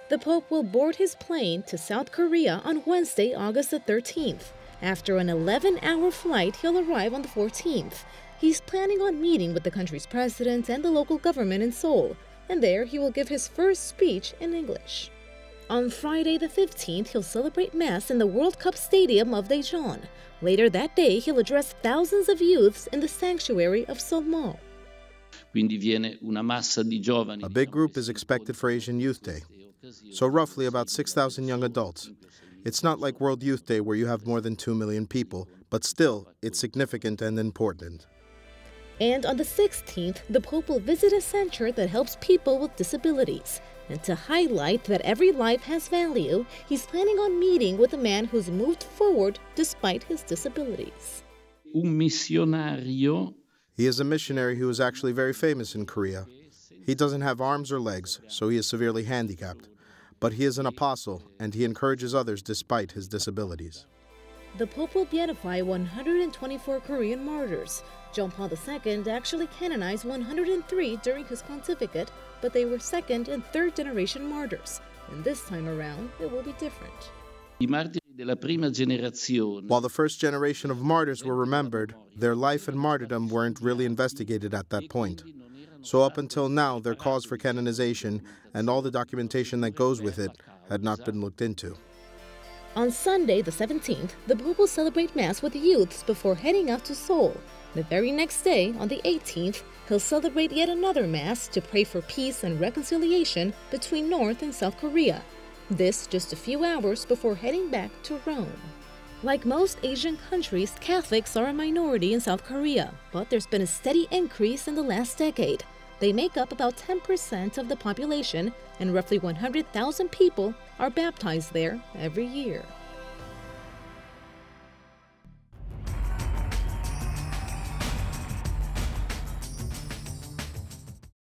The Pope will board his plane to South Korea on Wednesday, August the 13th. After an 11-hour flight, he'll arrive on the 14th. He's planning on meeting with the country's president and the local government in Seoul, and there he will give his first speech in English. On Friday the 15th, he'll celebrate Mass in the World Cup Stadium of Daejeon. Later that day, he'll address thousands of youths in the sanctuary of Seoul. A big group is expected for Asian Youth Day, so roughly about 6,000 young adults. It's not like World Youth Day where you have more than 2 million people, but still, it's significant and important. And on the 16th, the Pope will visit a center that helps people with disabilities. And to highlight that every life has value, he's planning on meeting with a man who's moved forward despite his disabilities. He is a missionary who is actually very famous in Korea. He doesn't have arms or legs, so he is severely handicapped. But he is an apostle, and he encourages others despite his disabilities. The Pope will beatify 124 Korean martyrs. John Paul II actually canonized 103 during his pontificate, but they were second and third generation martyrs. And this time around, it will be different. While the first generation of martyrs were remembered, their life and martyrdom weren't really investigated at that point. So up until now, their cause for canonization and all the documentation that goes with it had not been looked into. On Sunday, the 17th, the Pope will celebrate Mass with youths before heading out to Seoul. The very next day, on the 18th, he'll celebrate yet another Mass to pray for peace and reconciliation between North and South Korea. This just a few hours before heading back to Rome. Like most Asian countries, Catholics are a minority in South Korea, but there's been a steady increase in the last decade. They make up about 10% of the population, and roughly 100,000 people are baptized there every year.